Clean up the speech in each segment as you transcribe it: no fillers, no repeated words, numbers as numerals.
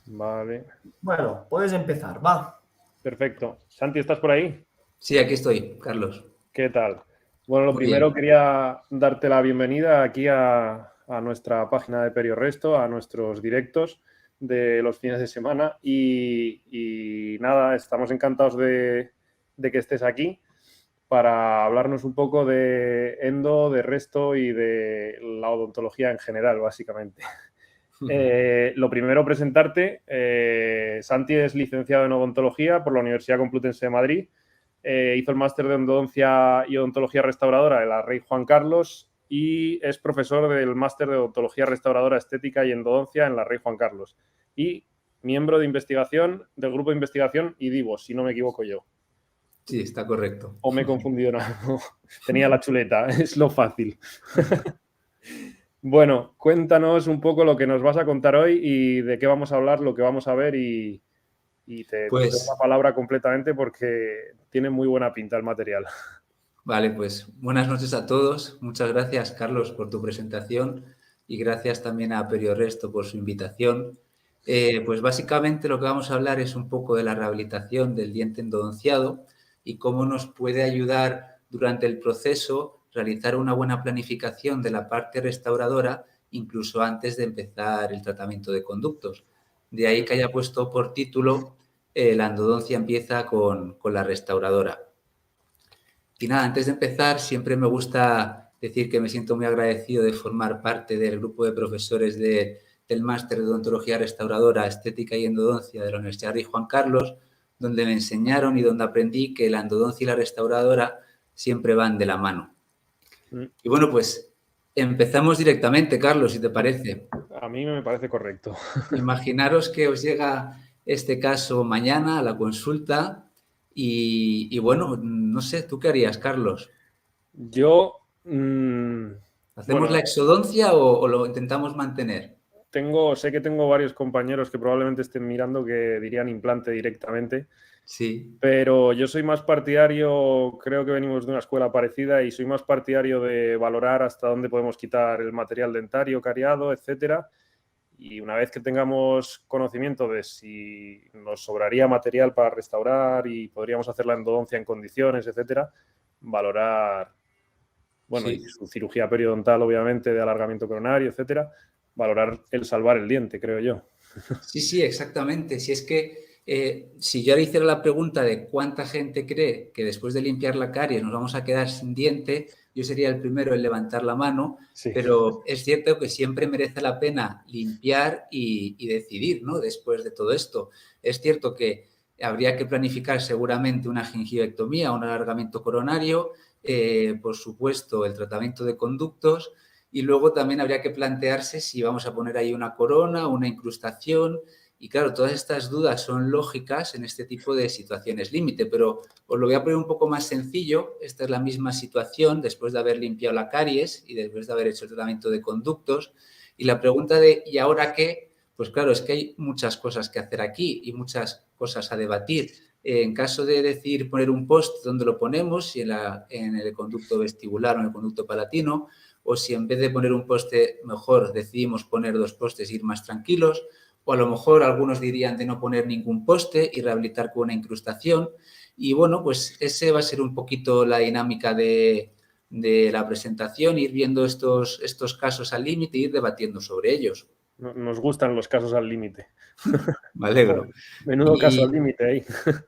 Vale, Bueno, puedes empezar, va. perfecto. Santi, ¿estás por ahí? Sí, aquí estoy, Carlos. ¿Qué tal? Bueno, lo Muy primero bien. quería darte la bienvenida aquí a nuestra página de Perioresto, a nuestros directos de los fines de semana y nada, estamos encantados de que estés aquí para hablarnos un poco de endo, de resto y de la odontología en general, básicamente. Lo primero, presentarte. Santi es licenciado en odontología por la Universidad Complutense de Madrid. Hizo el máster de endodoncia y odontología restauradora de la Rey Juan Carlos y es profesor del máster de odontología restauradora estética y endodoncia en la Rey Juan Carlos. Y miembro de investigación del grupo de investigación IDIVOS, si no me equivoco yo. Sí, está correcto. O me he confundido, no. Tenía la chuleta, es lo fácil. Bueno, cuéntanos un poco lo que nos vas a contar hoy y de qué vamos a hablar, lo que vamos a ver y te cedo la Pues, palabra completamente porque tiene muy buena pinta el material. vale, pues buenas noches a todos. Muchas gracias, Carlos, por tu presentación y gracias también a Perioresto por su invitación. Pues básicamente lo que vamos a hablar es un poco de la rehabilitación del diente endodonciado y cómo nos puede ayudar durante el proceso realizar una buena planificación de la parte restauradora, incluso antes de empezar el tratamiento de conductos. De ahí que haya puesto por título La endodoncia empieza con la restauradora. Y nada, antes de empezar, siempre me gusta decir que me siento muy agradecido de formar parte del grupo de profesores del Máster de Odontología Restauradora, Estética y Endodoncia de la Universidad Rey Juan Carlos, donde me enseñaron y donde aprendí que la endodoncia y la restauradora siempre van de la mano. Y bueno, pues empezamos directamente, Carlos, si te parece. A mí me parece correcto. Imaginaros que os llega este caso mañana a la consulta y bueno, no sé, ¿tú qué harías, Carlos? Yo, ¿Hacemos bueno, la exodoncia o lo intentamos mantener? sé que tengo varios compañeros que probablemente estén mirando que dirían implante directamente, Sí, pero yo soy más partidario, creo que venimos de una escuela parecida y soy más partidario de valorar hasta dónde podemos quitar el material dentario, cariado, etcétera. Y una vez que tengamos conocimiento de si nos sobraría material para restaurar y podríamos hacer la endodoncia en condiciones, etcétera, valorar, bueno, y sí. su cirugía periodontal, obviamente, de alargamiento coronario, etcétera, valorar el salvar el diente, creo yo. Sí, sí, exactamente. Si es que si yo le hiciera la pregunta de cuánta gente cree que después de limpiar la caries nos vamos a quedar sin diente, yo sería el primero en levantar la mano, Sí. pero es cierto que siempre merece la pena limpiar y decidir, ¿no? Después de todo esto. Es cierto que habría que planificar seguramente una gingivectomía, un alargamiento coronario, por supuesto el tratamiento de conductos. Y luego también habría que plantearse si vamos a poner ahí una corona, una incrustación. Y claro, todas estas dudas son lógicas en este tipo de situaciones límite, pero os lo voy a poner un poco más sencillo. Esta es la misma situación después de haber limpiado la caries y después de haber hecho el tratamiento de conductos. Y la pregunta de ¿y ahora qué? Pues claro, es que hay muchas cosas que hacer aquí y muchas cosas a debatir. En caso de decir poner un post, ¿dónde lo ponemos? Si en el conducto vestibular o en el conducto palatino, o si en vez de poner un poste mejor decidimos poner dos postes e ir más tranquilos, o a lo mejor algunos dirían de no poner ningún poste y rehabilitar con una incrustación. Y bueno, pues ese va a ser un poquito la dinámica de la presentación, ir viendo estos casos al límite e ir debatiendo sobre ellos. Nos gustan los casos al límite. Me alegro. Menudo caso al Y límite ahí.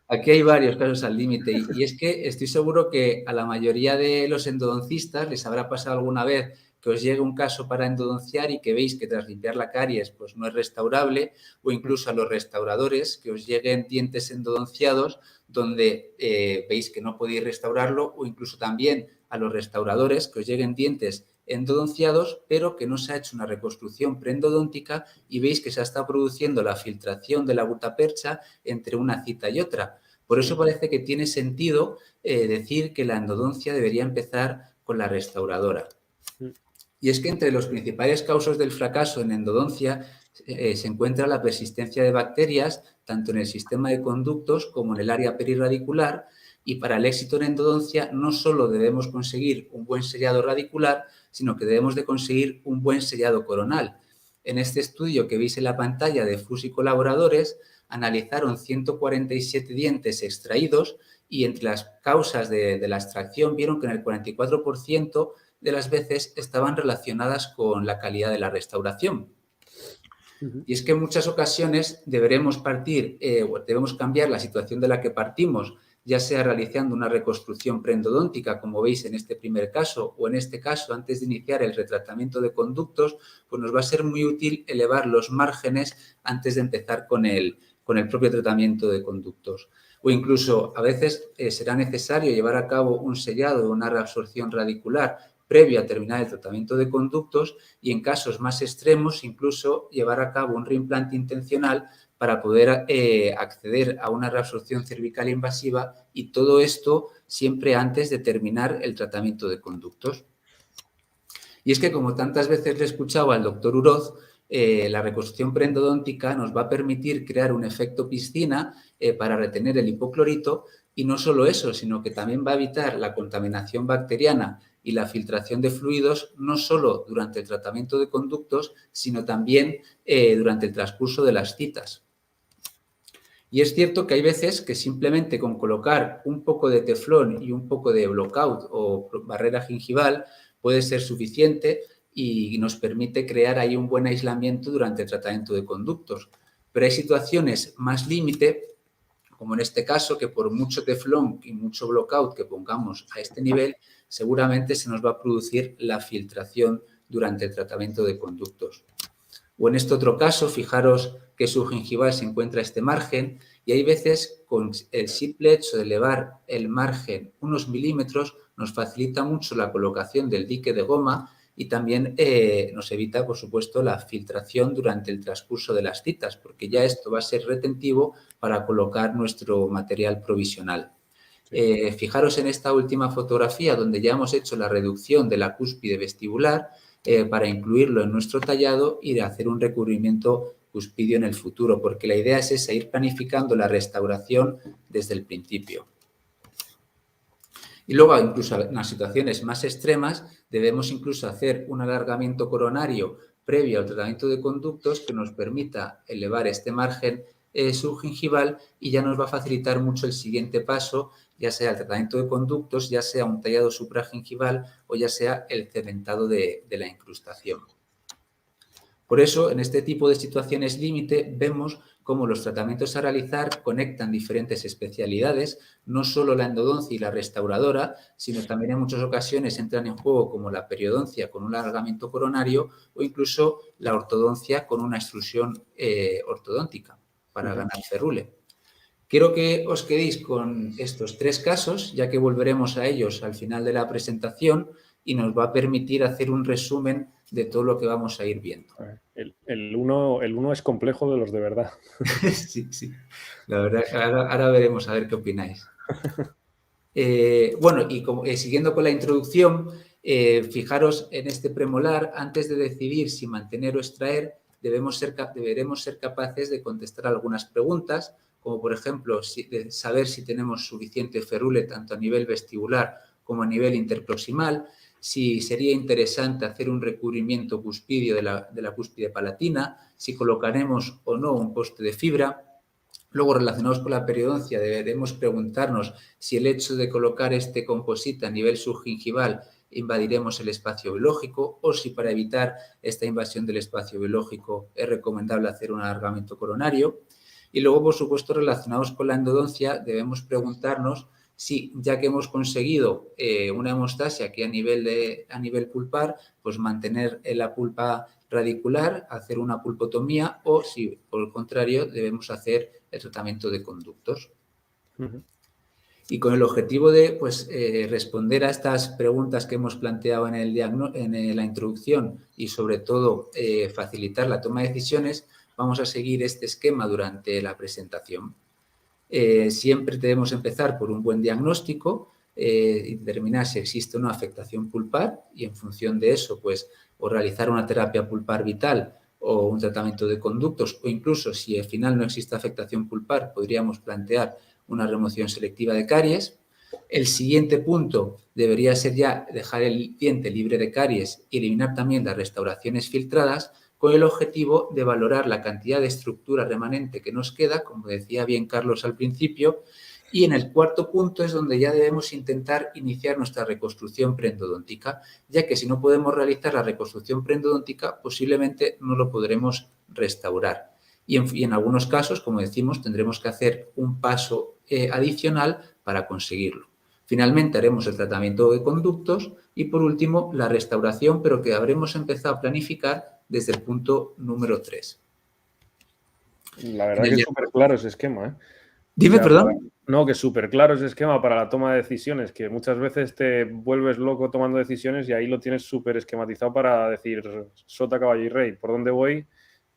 aquí hay varios casos al límite y es que estoy seguro que a la mayoría de los endodoncistas les habrá pasado alguna vez que os llegue un caso para endodonciar y que veis que tras limpiar la caries pues no es restaurable, o incluso a los restauradores que os lleguen dientes endodonciados donde veis que no podéis restaurarlo, o incluso también a los restauradores que os lleguen dientes endodonciados pero que no se ha hecho una reconstrucción preendodóntica y veis que se está produciendo la filtración de la gutapercha entre una cita y otra. Por eso parece que tiene sentido decir que la endodoncia debería empezar con la restauradora. Y es que entre los principales causas del fracaso en endodoncia se encuentra la persistencia de bacterias tanto en el sistema de conductos como en el área perirradicular, y para el éxito en endodoncia no solo debemos conseguir un buen sellado radicular, sino que debemos de conseguir un buen sellado coronal. En este estudio que veis en la pantalla de FUS y colaboradores, analizaron 147 dientes extraídos y entre las causas de la extracción vieron que en el 44% de las veces estaban relacionadas con la calidad de la restauración. Y es que en muchas ocasiones debemos cambiar la situación de la que partimos, ya sea realizando una reconstrucción preendodóntica, como veis en este primer caso, o en este caso, antes de iniciar el retratamiento de conductos, pues nos va a ser muy útil elevar los márgenes antes de empezar con el propio tratamiento de conductos. O incluso a veces será necesario llevar a cabo un sellado o una reabsorción radicular previo a terminar el tratamiento de conductos y en casos más extremos incluso llevar a cabo un reimplante intencional para poder acceder a una reabsorción cervical invasiva y todo esto siempre antes de terminar el tratamiento de conductos. Y es que como tantas veces le he escuchado al doctor Uroz, la reconstrucción preendodóntica nos va a permitir crear un efecto piscina para retener el hipoclorito y no solo eso, sino que también va a evitar la contaminación bacteriana y la filtración de fluidos no solo durante el tratamiento de conductos, sino también durante el transcurso de las citas. Y es cierto que hay veces que simplemente con colocar un poco de teflón y un poco de blockout o barrera gingival puede ser suficiente y nos permite crear ahí un buen aislamiento durante el tratamiento de conductos. Pero hay situaciones más límite, como en este caso, que por mucho teflón y mucho blockout que pongamos a este nivel, seguramente se nos va a producir la filtración durante el tratamiento de conductos. O en este otro caso, fijaros que subgingival se encuentra este margen y hay veces con el simple hecho de elevar el margen unos milímetros nos facilita mucho la colocación del dique de goma y también nos evita, por supuesto, la filtración durante el transcurso de las citas, porque ya esto va a ser retentivo para colocar nuestro material provisional. Fijaros en esta última fotografía donde ya hemos hecho la reducción de la cúspide vestibular para incluirlo en nuestro tallado y de hacer un recubrimiento cuspidio en el futuro, porque la idea es esa, ir planificando la restauración desde el principio. Y luego, incluso en las situaciones más extremas, debemos incluso hacer un alargamiento coronario previo al tratamiento de conductos que nos permita elevar este margen subgingival y ya nos va a facilitar mucho el siguiente paso, ya sea el tratamiento de conductos, ya sea un tallado supragingival o ya sea el cementado de la incrustación. Por eso, en este tipo de situaciones límite, vemos cómo los tratamientos a realizar conectan diferentes especialidades, no solo la endodoncia y la restauradora, sino también en muchas ocasiones entran en juego como la periodoncia con un alargamiento coronario o incluso la ortodoncia con una extrusión ortodóntica para ganar ferrule. Quiero que os quedéis con estos tres casos, ya que volveremos a ellos al final de la presentación y nos va a permitir hacer un resumen de todo lo que vamos a ir viendo. El uno es complejo de los de verdad. Sí. La verdad, ahora veremos a ver qué opináis. Bueno, y siguiendo con la introducción, fijaros en este premolar, antes de decidir si mantener o extraer, deberemos ser capaces de contestar algunas preguntas, como por ejemplo, saber si tenemos suficiente ferrule tanto a nivel vestibular como a nivel interproximal, si sería interesante hacer un recubrimiento cuspidio de la cúspide palatina, si colocaremos o no un poste de fibra. Luego, relacionados con la periodoncia, deberemos preguntarnos si el hecho de colocar este composite a nivel subgingival invadiremos el espacio biológico o si para evitar esta invasión del espacio biológico es recomendable hacer un alargamiento coronario. Y luego, por supuesto, relacionados con la endodoncia, debemos preguntarnos si, ya que hemos conseguido una hemostasia que a nivel pulpar, pues mantener la pulpa radicular, hacer una pulpotomía o si, por el contrario, debemos hacer el tratamiento de conductos. Y con el objetivo de responder a estas preguntas que hemos planteado en la introducción y, sobre todo, facilitar la toma de decisiones, vamos a seguir este esquema durante la presentación. Siempre debemos empezar por un buen diagnóstico y determinar si existe una afectación pulpar y en función de eso, pues, o realizar una terapia pulpar vital o un tratamiento de conductos o incluso si al final no existe afectación pulpar, podríamos plantear una remoción selectiva de caries. El siguiente punto debería ser ya dejar el diente libre de caries y eliminar también las restauraciones filtradas con el objetivo de valorar la cantidad de estructura remanente que nos queda, como decía bien Carlos al principio, y en el cuarto punto es donde ya debemos intentar iniciar nuestra reconstrucción preendodóntica, ya que si no podemos realizar la reconstrucción preendodóntica, posiblemente no lo podremos restaurar. Y en algunos casos, como decimos, tendremos que hacer un paso adicional para conseguirlo. Finalmente haremos el tratamiento de conductos y, por último, la restauración, pero que habremos empezado a planificar desde el punto número 3. La verdad que es súper claro ese esquema, ¿eh? Dime, perdón. No, que es súper claro ese esquema para la toma de decisiones, que muchas veces te vuelves loco tomando decisiones y ahí lo tienes súper esquematizado para decir sota, caballo y rey, por dónde voy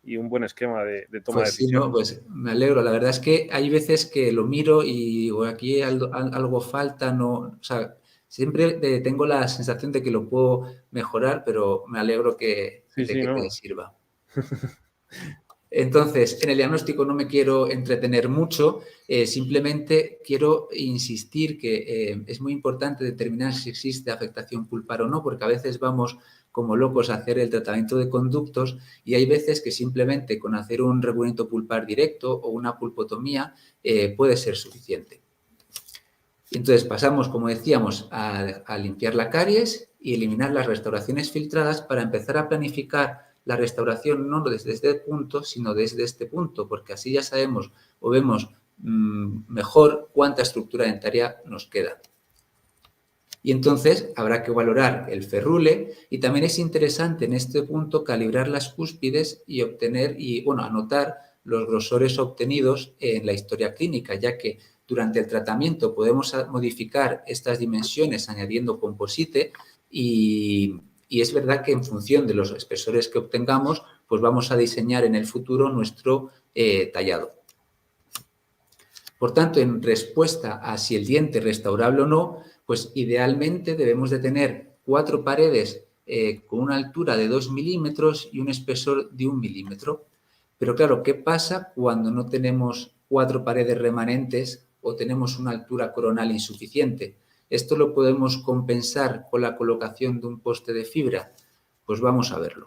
y un buen esquema de toma de decisiones. Sí, no, pues me alegro. La verdad es que hay veces que lo miro y digo, aquí algo falta, no, o sea, siempre tengo la sensación de que lo puedo mejorar, pero me alegro que te sirva. Entonces, en el diagnóstico no me quiero entretener mucho, simplemente quiero insistir que es muy importante determinar si existe afectación pulpar o no, porque a veces vamos como locos a hacer el tratamiento de conductos y hay veces que simplemente con hacer un recubrimiento pulpar directo o una pulpotomía puede ser suficiente. Entonces pasamos, como decíamos, a limpiar la caries y eliminar las restauraciones filtradas para empezar a planificar la restauración no desde este punto, sino desde este punto, porque así ya sabemos o vemos mejor cuánta estructura dentaria nos queda. Y entonces habrá que valorar el ferrule y también es interesante en este punto calibrar las cúspides y anotar los grosores obtenidos en la historia clínica, ya que durante el tratamiento podemos modificar estas dimensiones añadiendo composite y es verdad que en función de los espesores que obtengamos, pues vamos a diseñar en el futuro nuestro tallado. Por tanto, en respuesta a si el diente es restaurable o no, pues idealmente debemos de tener 4 paredes con una altura de 2 milímetros y un espesor de 1 milímetro. Pero claro, ¿qué pasa cuando no tenemos 4 paredes remanentes o tenemos una altura coronal insuficiente? ¿Esto lo podemos compensar con la colocación de un poste de fibra? Pues vamos a verlo.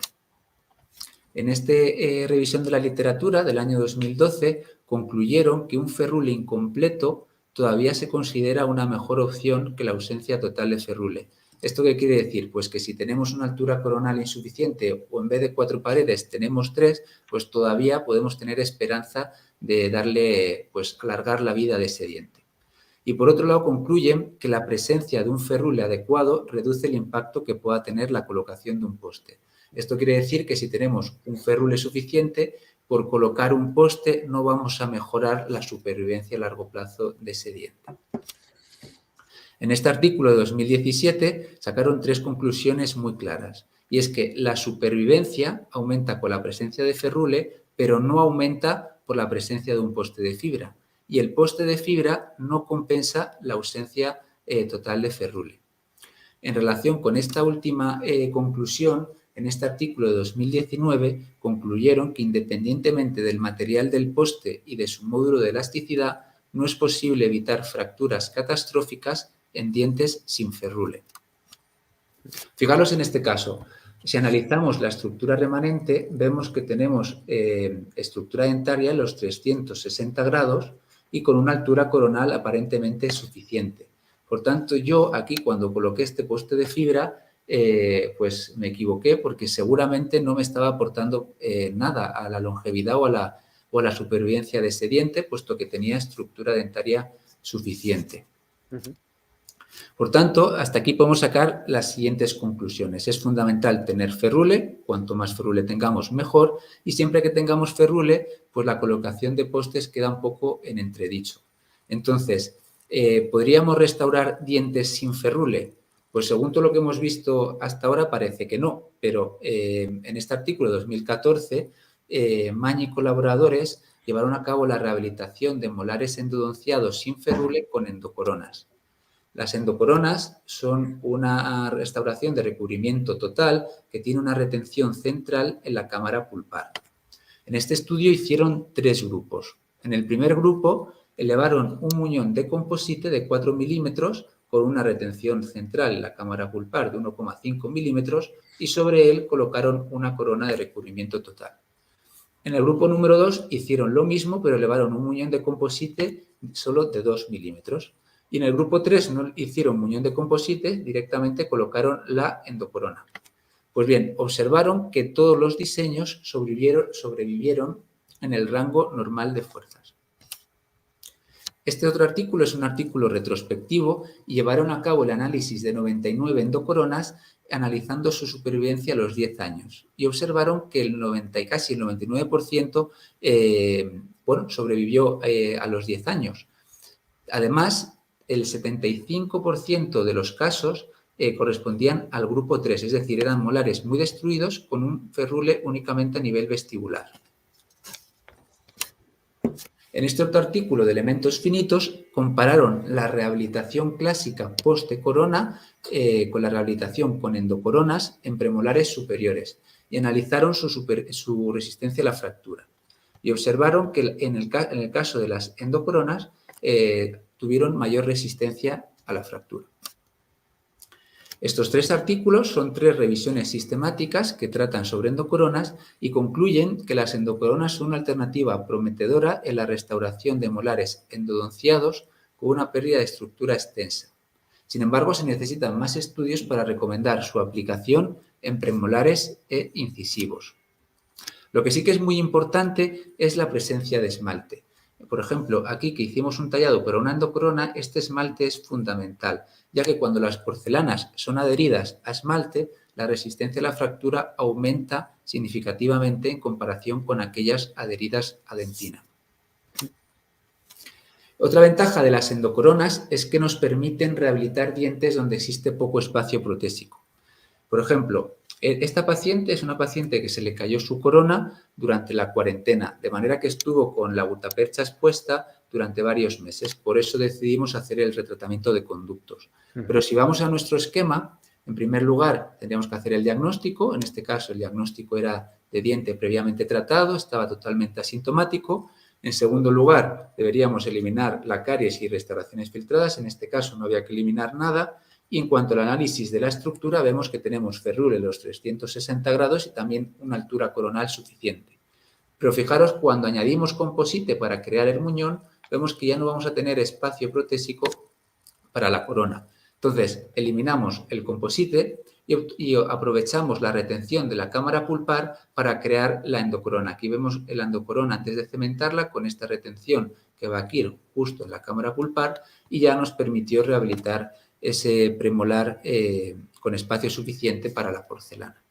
En esta revisión de la literatura del año 2012 concluyeron que un ferrule incompleto todavía se considera una mejor opción que la ausencia total de ferrule. ¿Esto qué quiere decir? Pues que si tenemos una altura coronal insuficiente o en vez de 4 paredes tenemos 3, pues todavía podemos tener esperanza de alargar la vida de ese diente. Y por otro lado concluyen que la presencia de un ferrule adecuado reduce el impacto que pueda tener la colocación de un poste. Esto quiere decir que si tenemos un ferrule suficiente, por colocar un poste no vamos a mejorar la supervivencia a largo plazo de ese diente. En este artículo de 2017 sacaron 3 conclusiones muy claras y es que la supervivencia aumenta con la presencia de ferrule, pero no aumenta por la presencia de un poste de fibra y el poste de fibra no compensa la ausencia total de ferrule. En relación con esta última conclusión, en este artículo de 2019 concluyeron que independientemente del material del poste y de su módulo de elasticidad, no es posible evitar fracturas catastróficas en dientes sin ferrule. Fijaros en este caso, si analizamos la estructura remanente, vemos que tenemos estructura dentaria en los 360 grados y con una altura coronal aparentemente suficiente. Por tanto, yo aquí cuando coloqué este poste de fibra, pues me equivoqué porque seguramente no me estaba aportando nada a la longevidad o a la supervivencia de ese diente, puesto que tenía estructura dentaria suficiente. Por tanto, hasta aquí podemos sacar las siguientes conclusiones. Es fundamental tener ferrule, cuanto más ferrule tengamos mejor, y siempre que tengamos ferrule, pues la colocación de postes queda un poco en entredicho. Entonces, ¿podríamos restaurar dientes sin ferrule? Pues según todo lo que hemos visto hasta ahora parece que no, pero en este artículo de 2014, Mañi y colaboradores llevaron a cabo la rehabilitación de molares endodonciados sin ferrule con endocoronas. Las endocoronas son una restauración de recubrimiento total que tiene una retención central en la cámara pulpar. En este estudio hicieron 3 grupos. En el primer grupo elevaron un muñón de composite de 4 milímetros con una retención central en la cámara pulpar de 1,5 milímetros y sobre él colocaron una corona de recubrimiento total. En el grupo número 2 hicieron lo mismo, pero elevaron un muñón de composite solo de 2 milímetros. Y en el grupo 3 no hicieron muñón de composite, directamente colocaron la endocorona. Pues bien, observaron que todos los diseños sobrevivieron en el rango normal de fuerzas. Este otro artículo es un artículo retrospectivo y llevaron a cabo el análisis de 99 endocoronas analizando su supervivencia a los 10 años y observaron que casi el 99% sobrevivió a los 10 años. Además, el 75% de los casos correspondían al grupo 3, es decir, eran molares muy destruidos con un ferrule únicamente a nivel vestibular. En este otro artículo de elementos finitos compararon la rehabilitación clásica post-corona con la rehabilitación con endocoronas en premolares superiores y analizaron su resistencia a la fractura. Y observaron que en el caso de las endocoronas tuvieron mayor resistencia a la fractura. Estos 3 artículos son 3 revisiones sistemáticas que tratan sobre endocoronas y concluyen que las endocoronas son una alternativa prometedora en la restauración de molares endodonciados con una pérdida de estructura extensa. Sin embargo, se necesitan más estudios para recomendar su aplicación en premolares e incisivos. Lo que sí que es muy importante es la presencia de esmalte. Por ejemplo, aquí que hicimos un tallado para una endocorona, este esmalte es fundamental, ya que cuando las porcelanas son adheridas a esmalte, la resistencia a la fractura aumenta significativamente en comparación con aquellas adheridas a dentina. Otra ventaja de las endocoronas es que nos permiten rehabilitar dientes donde existe poco espacio protésico. Por ejemplo, esta paciente es una paciente que se le cayó su corona durante la cuarentena, de manera que estuvo con la gutapercha expuesta durante varios meses. Por eso decidimos hacer el retratamiento de conductos. Pero si vamos a nuestro esquema, en primer lugar tendríamos que hacer el diagnóstico. En este caso, el diagnóstico era de diente previamente tratado, estaba totalmente asintomático. En segundo lugar, deberíamos eliminar la caries y restauraciones filtradas. En este caso no había que eliminar nada. Y en cuanto al análisis de la estructura, vemos que tenemos ferrule en los 360 grados y también una altura coronal suficiente. Pero fijaros, cuando añadimos composite para crear el muñón, vemos que ya no vamos a tener espacio protésico para la corona. Entonces, eliminamos el composite y aprovechamos la retención de la cámara pulpar para crear la endocorona. Aquí vemos la endocorona antes de cementarla con esta retención que va aquí justo en la cámara pulpar y ya nos permitió rehabilitar ese premolar con espacio suficiente para la porcelana.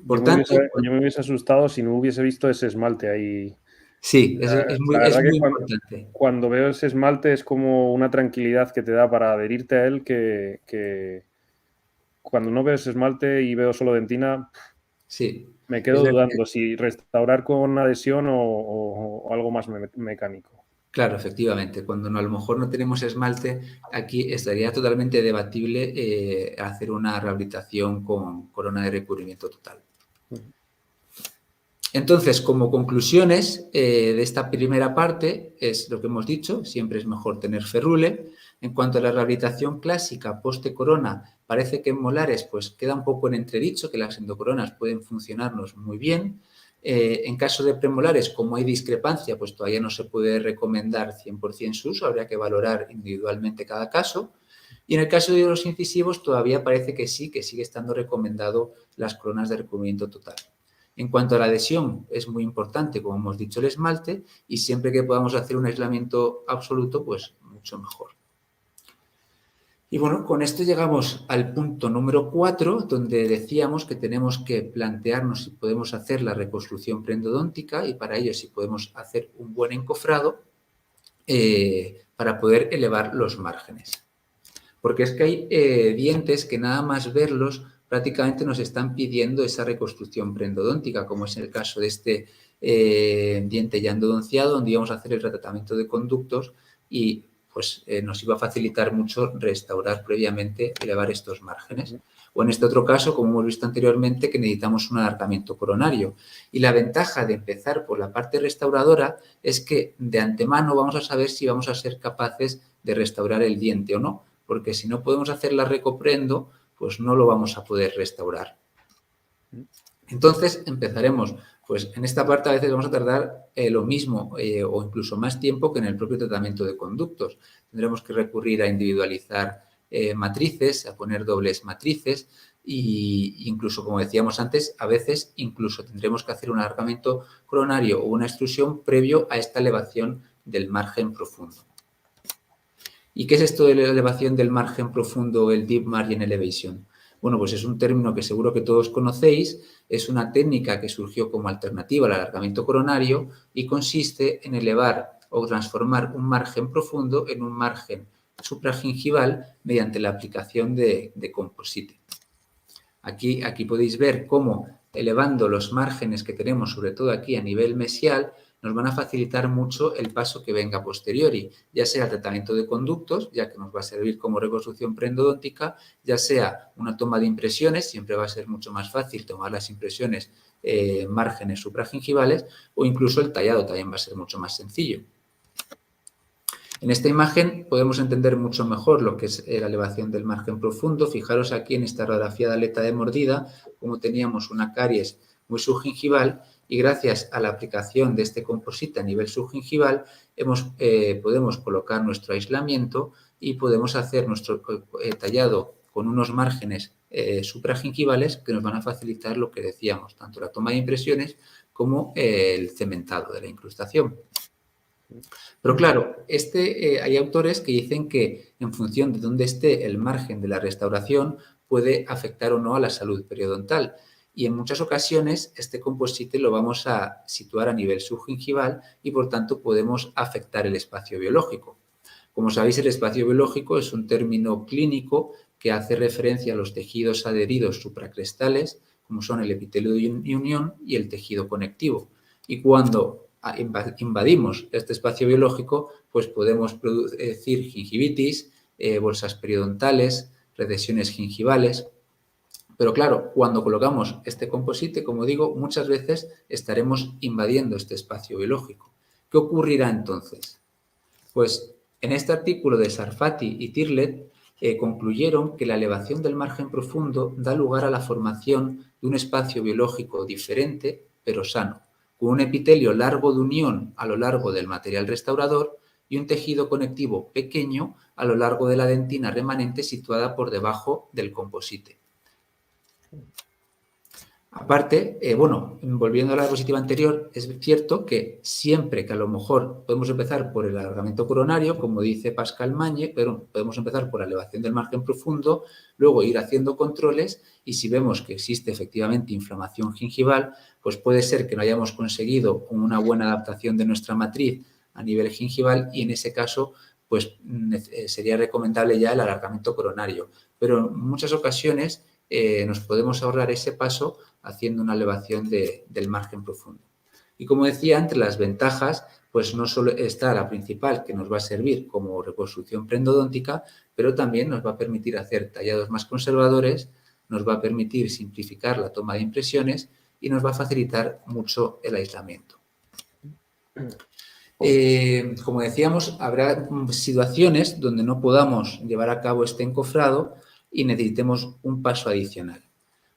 Por tanto, yo me hubiese asustado si no hubiese visto ese esmalte ahí. Sí, es muy importante. Cuando veo ese esmalte es como una tranquilidad que te da para adherirte a él que cuando no veo ese esmalte y veo solo dentina, sí, me quedo dudando si restaurar con adhesión o algo más mecánico. Claro, efectivamente. Cuando a lo mejor no tenemos esmalte, aquí estaría totalmente debatible hacer una rehabilitación con corona de recubrimiento total. Entonces, como conclusiones de esta primera parte, es lo que hemos dicho, siempre es mejor tener ferrule. En cuanto a la rehabilitación clásica post-corona, parece que en molares pues, queda un poco en entredicho, que las endocoronas pueden funcionarnos muy bien. En caso de premolares, como hay discrepancia, pues todavía no se puede recomendar 100% su uso, habría que valorar individualmente cada caso. Y en el caso de los incisivos, todavía parece que sí, que sigue estando recomendado las coronas de recubrimiento total. En cuanto a la adhesión, es muy importante, como hemos dicho, el esmalte, y siempre que podamos hacer un aislamiento absoluto, pues mucho mejor. Y bueno, con esto llegamos al punto número 4, donde decíamos que tenemos que plantearnos si podemos hacer la reconstrucción preendodóntica y para ello si podemos hacer un buen encofrado para poder elevar los márgenes. Porque es que hay dientes que nada más verlos prácticamente nos están pidiendo esa reconstrucción preendodóntica, como es el caso de este diente ya endodonciado, donde íbamos a hacer el tratamiento de conductos y pues nos iba a facilitar mucho restaurar previamente, elevar estos márgenes. O en este otro caso, como hemos visto anteriormente, que necesitamos un alargamiento coronario. Y la ventaja de empezar por la parte restauradora es que de antemano vamos a saber si vamos a ser capaces de restaurar el diente o no, porque si no podemos hacer la recoprendo, pues no lo vamos a poder restaurar. Entonces empezaremos, pues en esta parte a veces vamos a tardar lo mismo o incluso más tiempo que en el propio tratamiento de conductos. Tendremos que recurrir a individualizar matrices, a poner dobles matrices e incluso, como decíamos antes, a veces incluso tendremos que hacer un alargamiento coronario o una extrusión previo a esta elevación del margen profundo. ¿Y qué es esto de la elevación del margen profundo, el Deep Margin Elevation? Bueno, pues es un término que seguro que todos conocéis, es una técnica que surgió como alternativa al alargamiento coronario y consiste en elevar o transformar un margen profundo en un margen supragingival mediante la aplicación de composite. Aquí podéis ver cómo elevando los márgenes que tenemos, sobre todo aquí a nivel mesial, nos van a facilitar mucho el paso que venga a posteriori, ya sea el tratamiento de conductos, ya que nos va a servir como reconstrucción preendodóntica, ya sea una toma de impresiones, siempre va a ser mucho más fácil tomar las impresiones márgenes supragingivales, o incluso el tallado también va a ser mucho más sencillo. En esta imagen podemos entender mucho mejor lo que es la elevación del margen profundo. Fijaros aquí en esta radiografía de aleta de mordida, como teníamos una caries muy subgingival y gracias a la aplicación de este composite a nivel subgingival podemos colocar nuestro aislamiento y podemos hacer nuestro tallado con unos márgenes supragingivales que nos van a facilitar lo que decíamos, tanto la toma de impresiones como el cementado de la incrustación. Pero claro, hay autores que dicen que en función de dónde esté el margen de la restauración puede afectar o no a la salud periodontal. Y en muchas ocasiones este composite lo vamos a situar a nivel subgingival y por tanto podemos afectar el espacio biológico. Como sabéis, el espacio biológico es un término clínico que hace referencia a los tejidos adheridos supracrestales, como son el epitelio de unión y el tejido conectivo. Y cuando invadimos este espacio biológico, pues podemos producir gingivitis, bolsas periodontales, recesiones gingivales. Pero claro, cuando colocamos este composite, como digo, muchas veces estaremos invadiendo este espacio biológico. ¿Qué ocurrirá entonces? Pues en este artículo de Sarfati y Tirlet concluyeron que la elevación del margen profundo da lugar a la formación de un espacio biológico diferente, pero sano, con un epitelio largo de unión a lo largo del material restaurador y un tejido conectivo pequeño a lo largo de la dentina remanente situada por debajo del composite. Aparte, volviendo a la diapositiva anterior, es cierto que siempre que a lo mejor podemos empezar por el alargamiento coronario, como dice Pascal Magne, pero podemos empezar por la elevación del margen profundo, luego ir haciendo controles y si vemos que existe efectivamente inflamación gingival, pues puede ser que no hayamos conseguido una buena adaptación de nuestra matriz a nivel gingival y en ese caso pues sería recomendable ya el alargamiento coronario. Pero en muchas ocasiones nos podemos ahorrar ese paso haciendo una elevación del margen profundo. Y como decía, entre las ventajas, pues no solo está la principal, que nos va a servir como reconstrucción preendodóntica, pero también nos va a permitir hacer tallados más conservadores, nos va a permitir simplificar la toma de impresiones y nos va a facilitar mucho el aislamiento. Como decíamos, habrá situaciones donde no podamos llevar a cabo este encofrado y necesitemos un paso adicional.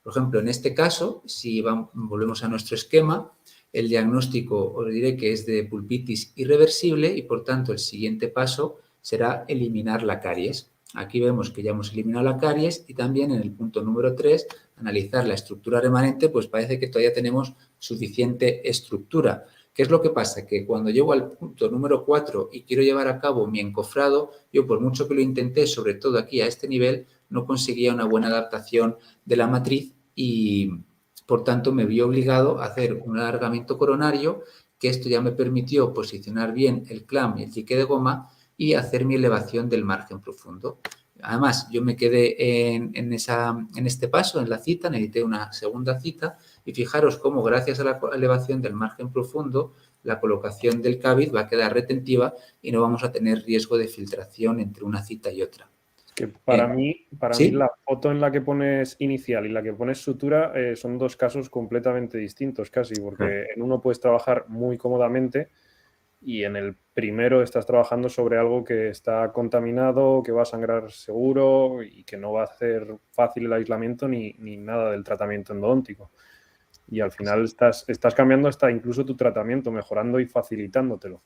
Por ejemplo, en este caso, si volvemos a nuestro esquema, el diagnóstico os diré que es de pulpitis irreversible y, por tanto, el siguiente paso será eliminar la caries. Aquí vemos que ya hemos eliminado la caries y también en el punto número 3, analizar la estructura remanente, pues parece que todavía tenemos suficiente estructura. ¿Qué es lo que pasa? Que cuando llego al punto número 4 y quiero llevar a cabo mi encofrado, yo por mucho que lo intenté, sobre todo aquí a este nivel, no conseguía una buena adaptación de la matriz y, por tanto, me vi obligado a hacer un alargamiento coronario, que esto ya me permitió posicionar bien el clamp y el dique de goma y hacer mi elevación del margen profundo. Además, yo me quedé en este paso, en la cita, necesité una segunda cita y fijaros cómo gracias a la elevación del margen profundo, la colocación del cábid va a quedar retentiva y no vamos a tener riesgo de filtración entre una cita y otra. Que para mí ¿sí? la foto en la que pones inicial y la que pones sutura son dos casos completamente distintos casi, porque en uno puedes trabajar muy cómodamente y en el primero estás trabajando sobre algo que está contaminado, que va a sangrar seguro y que no va a hacer fácil el aislamiento ni nada del tratamiento endodóntico. Y al final estás cambiando hasta incluso tu tratamiento, mejorando y facilitándotelo.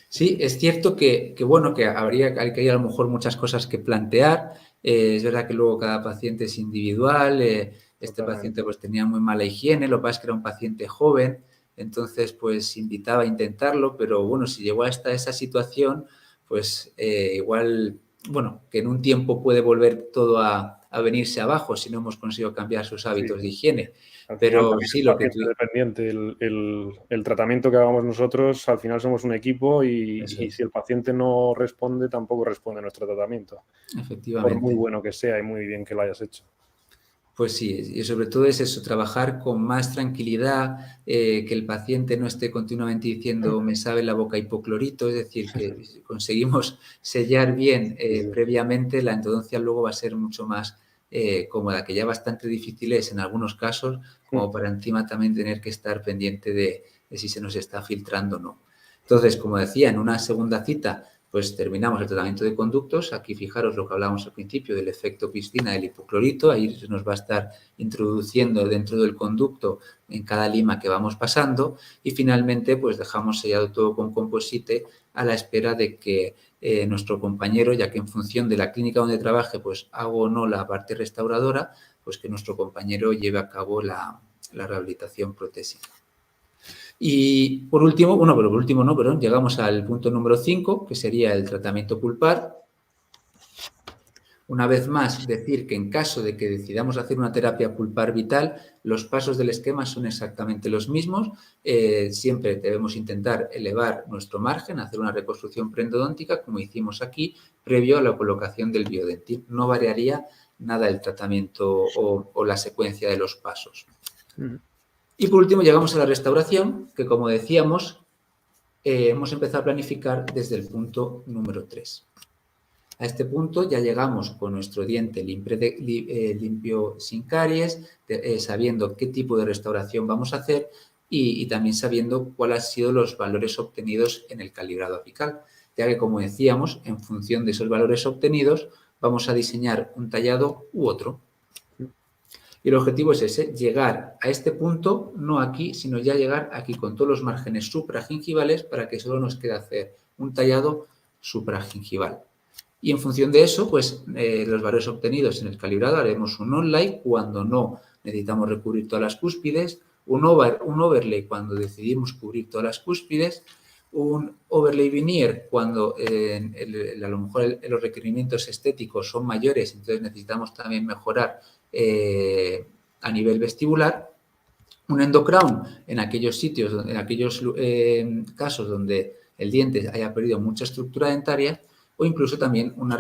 Sí, es cierto que bueno, que hay a lo mejor muchas cosas que plantear. Es verdad que luego cada paciente es individual. Este paciente pues tenía muy mala higiene, lo que pasa es que era un paciente joven, entonces pues invitaba a intentarlo, pero bueno, si llegó hasta esa situación, pues igual, bueno, que en un tiempo puede volver todo a venirse abajo si no hemos conseguido cambiar sus hábitos de higiene. Al final Pero también sí, es lo que paciente dependiente. El tratamiento que hagamos nosotros, al final somos un equipo y si el paciente no responde, tampoco responde nuestro tratamiento. Efectivamente. Por muy bueno que sea y muy bien que lo hayas hecho. Pues sí, y sobre todo es eso, trabajar con más tranquilidad, que el paciente no esté continuamente diciendo me sabe la boca hipoclorito, es decir, que si conseguimos sellar bien previamente, la endodoncia luego va a ser mucho más cómoda, que ya bastante difícil es en algunos casos, como para encima también tener que estar pendiente de si se nos está filtrando o no. Entonces, como decía, en una segunda cita, pues terminamos el tratamiento de conductos. Aquí fijaros lo que hablábamos al principio del efecto piscina del hipoclorito. Ahí se nos va a estar introduciendo dentro del conducto en cada lima que vamos pasando. Y finalmente, pues dejamos sellado todo con composite a la espera de que nuestro compañero, ya que en función de la clínica donde trabaje, pues hago o no la parte restauradora, pues que nuestro compañero lleve a cabo la rehabilitación protésica. Y por último, bueno, pero por último no, perdón, llegamos al punto número 5, que sería el tratamiento pulpar. Una vez más, decir que en caso de que decidamos hacer una terapia pulpar vital, los pasos del esquema son exactamente los mismos. Siempre debemos intentar elevar nuestro margen, hacer una reconstrucción preendodóntica, como hicimos aquí, previo a la colocación del biodentil. No variaría nada el tratamiento o la secuencia de los pasos. Y por último llegamos a la restauración, que como decíamos, hemos empezado a planificar desde el punto número 3. A este punto ya llegamos con nuestro diente limpio sin caries, sabiendo qué tipo de restauración vamos a hacer y también sabiendo cuáles han sido los valores obtenidos en el calibrado apical, ya que como decíamos, en función de esos valores obtenidos, vamos a diseñar un tallado u otro. Y el objetivo es ese, llegar a este punto, no aquí, sino ya llegar aquí con todos los márgenes supragingivales para que solo nos quede hacer un tallado supragingival. Y en función de eso, pues los valores obtenidos en el calibrado haremos un on-light cuando no necesitamos recubrir todas las cúspides, un overlay cuando decidimos cubrir todas las cúspides, un overlay veneer cuando a lo mejor los requerimientos estéticos son mayores, entonces necesitamos también mejorar a nivel vestibular, un endocrown en aquellos sitios, en aquellos casos donde el diente haya perdido mucha estructura dentaria, o incluso también una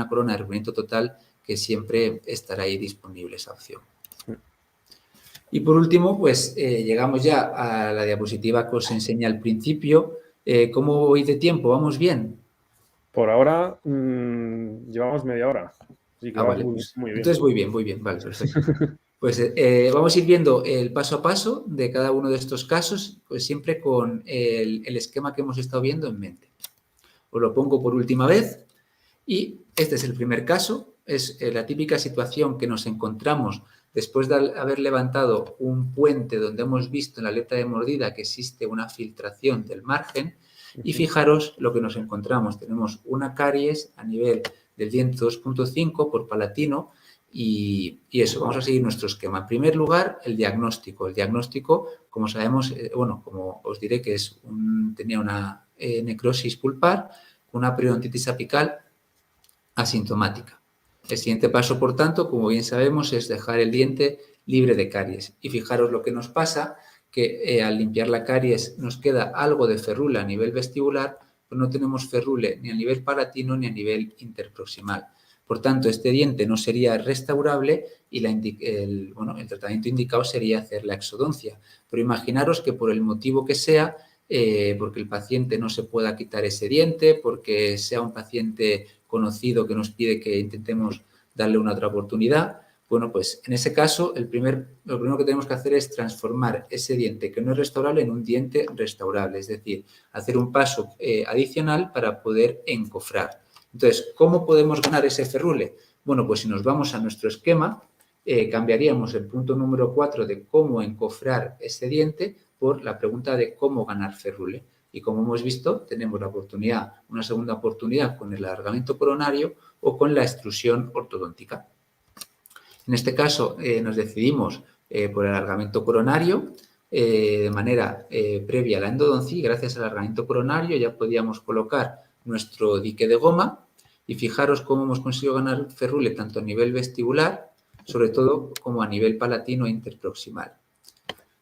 corona de recubrimiento total, que siempre estará ahí disponible esa opción. Y por último, pues llegamos ya a la diapositiva que os enseñé al principio. ¿Cómo voy de tiempo? ¿Vamos bien? Por ahora llevamos media hora. Así que vale, muy bien. Entonces voy bien, vale, perfecto. Pues vamos a ir viendo el paso a paso de cada uno de estos casos, pues siempre con el esquema que hemos estado viendo en mente. Os lo pongo por última vez y este es el primer caso. Es la típica situación que nos encontramos después de haber levantado un puente donde hemos visto en la aleta de mordida que existe una filtración del margen y fijaros lo que nos encontramos. Tenemos una caries a nivel del diente 2.5 por palatino y eso, vamos a seguir nuestro esquema. En primer lugar, el diagnóstico. El diagnóstico, como sabemos, bueno, como os diré que tenía una necrosis pulpar, una periodontitis apical asintomática. El siguiente paso, por tanto, como bien sabemos, es dejar el diente libre de caries. Y fijaros lo que nos pasa, que al limpiar la caries nos queda algo de ferrula a nivel vestibular, pero no tenemos ferrule ni a nivel palatino ni a nivel interproximal. Por tanto, este diente no sería restaurable y el tratamiento indicado sería hacer la exodoncia. Pero imaginaros que por el motivo que sea, porque el paciente no se pueda quitar ese diente, porque sea un paciente conocido que nos pide que intentemos darle una otra oportunidad. Bueno, pues en ese caso lo primero que tenemos que hacer es transformar ese diente que no es restaurable en un diente restaurable, es decir, hacer un paso adicional para poder encofrar. Entonces, ¿cómo podemos ganar ese ferrule? Bueno, pues si nos vamos a nuestro esquema, cambiaríamos el punto número 4 de cómo encofrar ese diente por la pregunta de cómo ganar ferrule. Y como hemos visto, tenemos una segunda oportunidad con el alargamiento coronario o con la extrusión ortodóntica. En este caso nos decidimos por el alargamiento coronario de manera previa a la endodoncia y gracias al alargamiento coronario ya podíamos colocar nuestro dique de goma y fijaros cómo hemos conseguido ganar ferrule tanto a nivel vestibular, sobre todo como a nivel palatino e interproximal.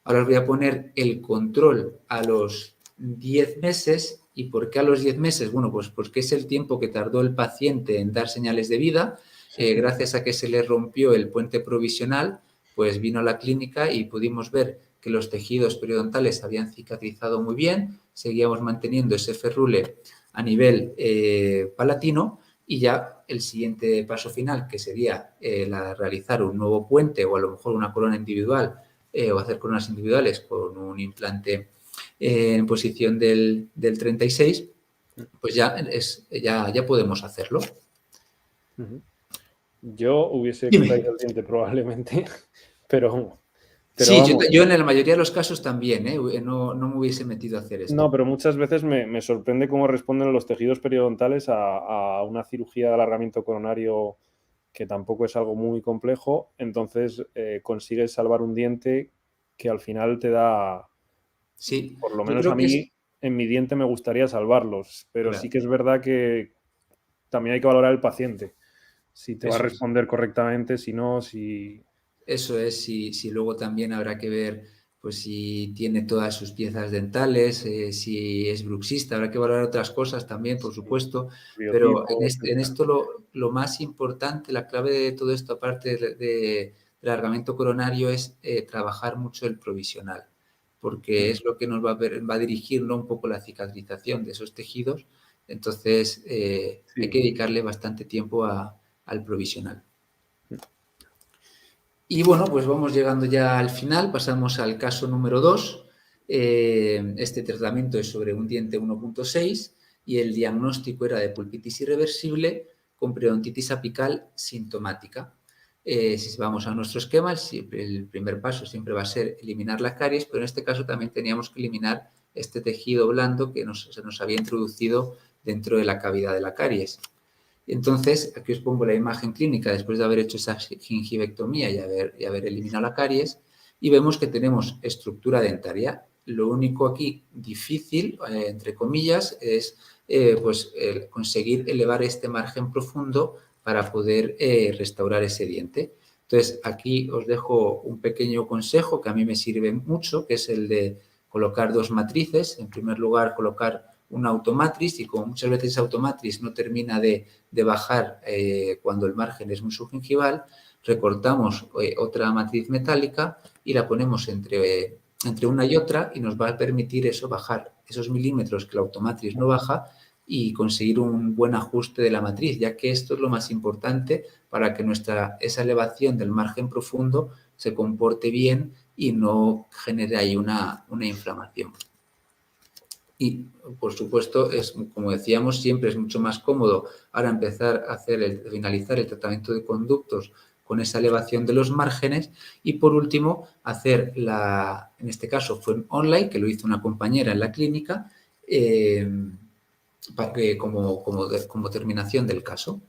Ahora os voy a poner el control a los 10 meses. ¿Y por qué a los 10 meses? Bueno, pues porque es el tiempo que tardó el paciente en dar señales de vida. Gracias a que se le rompió el puente provisional, pues vino a la clínica y pudimos ver que los tejidos periodontales habían cicatrizado muy bien, seguíamos manteniendo ese ferrule a nivel palatino y ya el siguiente paso final, que sería realizar un nuevo puente o a lo mejor una corona individual o hacer coronas individuales con un implante en posición del 36, pues ya podemos hacerlo. Yo hubiese Dime. extraído el diente probablemente, pero sí, vamos. yo en la mayoría de los casos también, no me hubiese metido a hacer esto. No, pero muchas veces me sorprende cómo responden los tejidos periodontales a una cirugía de alargamiento coronario que tampoco es algo muy complejo, entonces consigues salvar un diente que al final te da, sí, por lo menos a mí, en mi diente me gustaría salvarlos, pero claro. Sí que es verdad que también hay que valorar el paciente, si te va a responder correctamente, si no, si... Eso es, si luego también habrá que ver pues si tiene todas sus piezas dentales, si es bruxista, habrá que valorar otras cosas también, por supuesto, pero en esto lo más importante, la clave de todo esto, aparte del alargamiento coronario, es trabajar mucho el provisional, porque es lo que nos va a dirigir, ¿no?, un poco la cicatrización de esos tejidos, entonces hay que dedicarle bastante tiempo al provisional. Y bueno, pues vamos llegando ya al final, pasamos al caso número 2. Este tratamiento es sobre un diente 1.6 y el diagnóstico era de pulpitis irreversible con periodontitis apical sintomática. Si vamos a nuestro esquema, el primer paso siempre va a ser eliminar la caries, pero en este caso también teníamos que eliminar este tejido blando que se nos había introducido dentro de la cavidad de la caries. Entonces, aquí os pongo la imagen clínica después de haber hecho esa gingivectomía y haber eliminado la caries y vemos que tenemos estructura dentaria. Lo único aquí difícil, entre comillas, es conseguir elevar este margen profundo para poder restaurar ese diente. Entonces, aquí os dejo un pequeño consejo que a mí me sirve mucho, que es el de colocar 2 matrices. En primer lugar, colocar una automatriz y como muchas veces esa automatriz no termina de bajar cuando el margen es muy subgingival, recortamos otra matriz metálica y la ponemos entre una y otra y nos va a permitir eso, bajar esos milímetros que la automatriz no baja y conseguir un buen ajuste de la matriz, ya que esto es lo más importante para que esa elevación del margen profundo se comporte bien y no genere ahí una inflamación. Y, por supuesto, como decíamos, siempre es mucho más cómodo ahora empezar a finalizar el tratamiento de conductos con esa elevación de los márgenes y, por último, hacer en este caso fue online, que lo hizo una compañera en la clínica, como terminación del caso.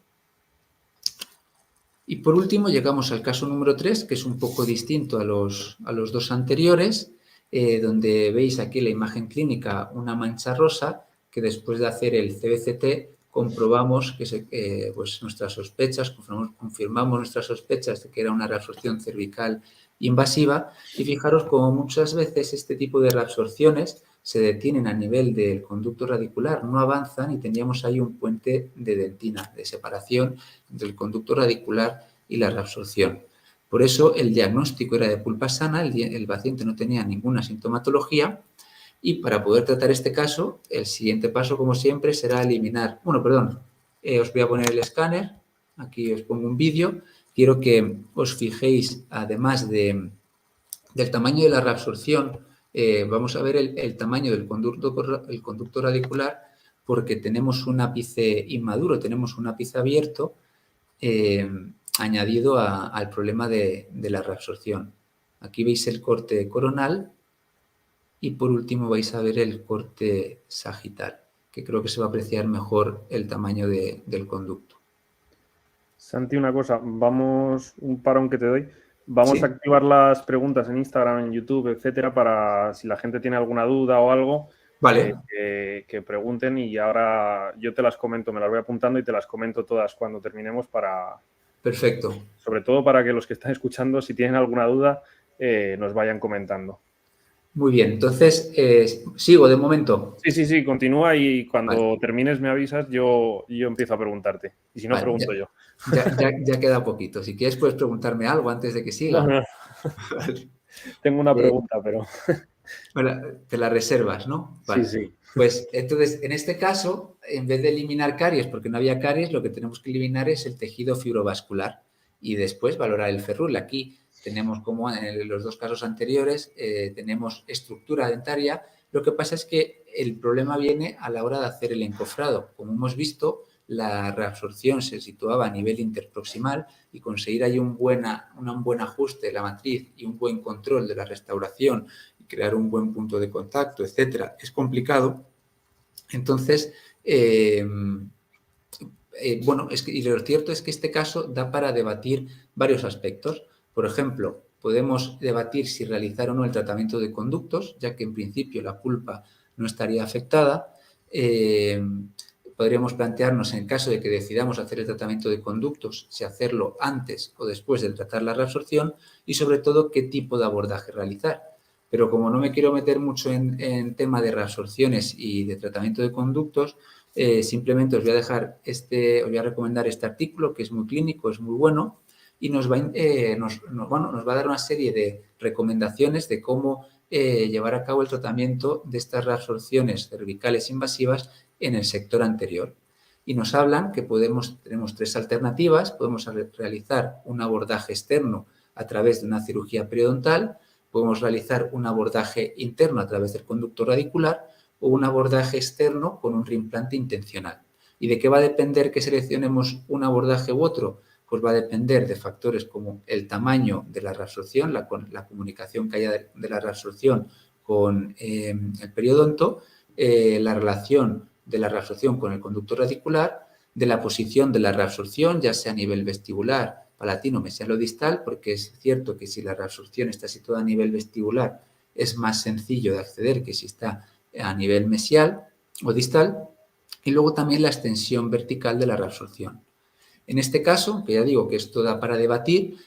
Y, por último, llegamos al caso número 3, que es un poco distinto a los 2 anteriores, donde veis aquí la imagen clínica una mancha rosa que después de hacer el CBCT comprobamos que nuestras sospechas, confirmamos nuestras sospechas de que era una reabsorción cervical invasiva y fijaros como muchas veces este tipo de reabsorciones se detienen a nivel del conducto radicular, no avanzan y teníamos ahí un puente de dentina, de separación entre el conducto radicular y la reabsorción. Por eso el diagnóstico era de pulpa sana, el paciente no tenía ninguna sintomatología y para poder tratar este caso, el siguiente paso, como siempre, será os voy a poner el escáner. Aquí os pongo un vídeo. Quiero que os fijéis, además del tamaño de la reabsorción, vamos a ver el tamaño del conducto radicular, porque tenemos un ápice inmaduro, tenemos un ápice abierto añadido al problema de la reabsorción. Aquí veis el corte coronal y por último vais a ver el corte sagital, que creo que se va a apreciar mejor el tamaño del conducto. Santi, una cosa, vamos, un parón que te doy. Vamos ¿Sí? a activar las preguntas en Instagram, en YouTube, etcétera, para si la gente tiene alguna duda o algo, Vale. que pregunten y ahora yo te las comento, me las voy apuntando y te las comento todas cuando terminemos Perfecto. sobre todo para que los que están escuchando, si tienen alguna duda, nos vayan comentando. Muy bien, entonces sigo de momento. Sí, continúa y cuando Vale. termines me avisas, yo empiezo a preguntarte. Y si no, Vale, pregunto yo. Ya queda poquito. Si quieres, puedes preguntarme algo antes de que siga. No. Vale. Tengo una pregunta, pero... Bueno, te la reservas, ¿no? Vale. Sí. Pues entonces, en este caso, en vez de eliminar caries, porque no había caries, lo que tenemos que eliminar es el tejido fibrovascular y después valorar el ferrul. Aquí tenemos, como en los dos casos anteriores, tenemos estructura dentaria. Lo que pasa es que el problema viene a la hora de hacer el encofrado. Como hemos visto, la reabsorción se situaba a nivel interproximal y conseguir ahí un buen ajuste de la matriz y un buen control de la restauración y crear un buen punto de contacto, etcétera, es complicado. Entonces, bueno, y lo cierto es que este caso da para debatir varios aspectos. Por ejemplo, podemos debatir si realizar o no el tratamiento de conductos, ya que en principio la pulpa no estaría afectada. Podríamos plantearnos, en caso de que decidamos hacer el tratamiento de conductos, si hacerlo antes o después de tratar la reabsorción y, sobre todo, qué tipo de abordaje realizar. Pero como no me quiero meter mucho en tema de reabsorciones y de tratamiento de conductos, simplemente os voy a recomendar este artículo, que es muy clínico, es muy bueno, y nos va a dar una serie de recomendaciones de cómo llevar a cabo el tratamiento de estas reabsorciones cervicales invasivas en el sector anterior. Y nos hablan que tenemos tres alternativas. Podemos realizar un abordaje externo a través de una cirugía periodontal, podemos realizar un abordaje interno a través del conducto radicular o un abordaje externo con un reimplante intencional. ¿Y de qué va a depender que seleccionemos un abordaje u otro? Pues va a depender de factores como el tamaño de la reabsorción, la comunicación que haya de la reabsorción con el periodonto, la relación de la reabsorción con el conducto radicular, de la posición de la reabsorción, ya sea a nivel vestibular, palatino, mesialo-distal, porque es cierto que si la reabsorción está situada a nivel vestibular es más sencillo de acceder que si está a nivel mesial o distal, y luego también la extensión vertical de la reabsorción. En este caso, que ya digo que esto da para debatir,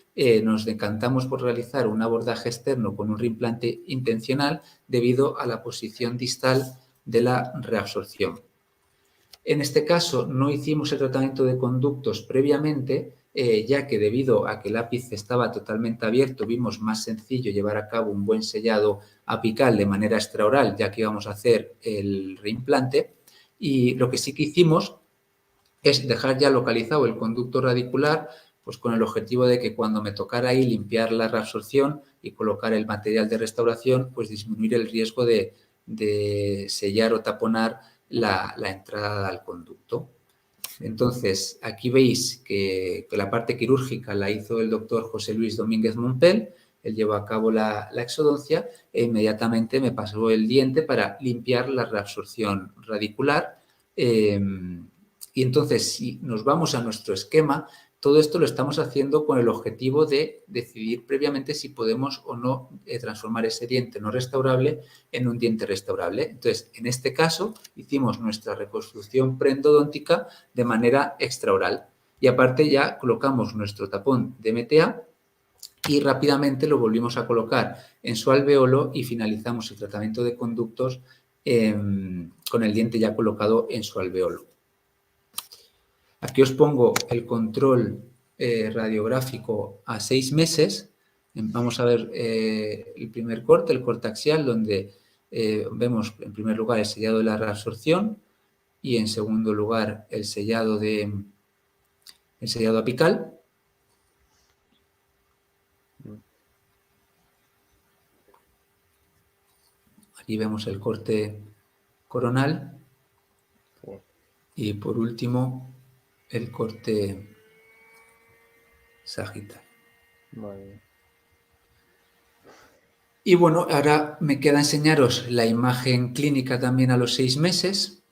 nos decantamos por realizar un abordaje externo con un reimplante intencional debido a la posición distal de la reabsorción. En este caso, no hicimos el tratamiento de conductos previamente, ya que debido a que el ápice estaba totalmente abierto, vimos más sencillo llevar a cabo un buen sellado apical de manera extraoral, ya que íbamos a hacer el reimplante. Y lo que sí que hicimos es dejar ya localizado el conducto radicular, pues con el objetivo de que cuando me tocara ahí limpiar la reabsorción y colocar el material de restauración, pues disminuir el riesgo de sellar o taponar la entrada al conducto. Entonces, aquí veis que la parte quirúrgica la hizo el doctor José Luis Domínguez Mompel. Él llevó a cabo la exodoncia e inmediatamente me pasó el diente para limpiar la reabsorción radicular. Y entonces, si nos vamos a nuestro esquema, todo esto lo estamos haciendo con el objetivo de decidir previamente si podemos o no transformar ese diente no restaurable en un diente restaurable. Entonces, en este caso, hicimos nuestra reconstrucción preendodóntica de manera extraoral. Y aparte ya colocamos nuestro tapón de MTA y rápidamente lo volvimos a colocar en su alveolo y finalizamos el tratamiento de conductos con el diente ya colocado en su alveolo. Aquí os pongo el control radiográfico a 6 meses. Vamos a ver el primer corte, el corte axial, donde vemos en primer lugar el sellado de la reabsorción. y en segundo lugar el sellado apical. Aquí vemos el corte coronal y por último el corte sagital. Vale. Y bueno, ahora me queda enseñaros la imagen clínica también a los 6 meses,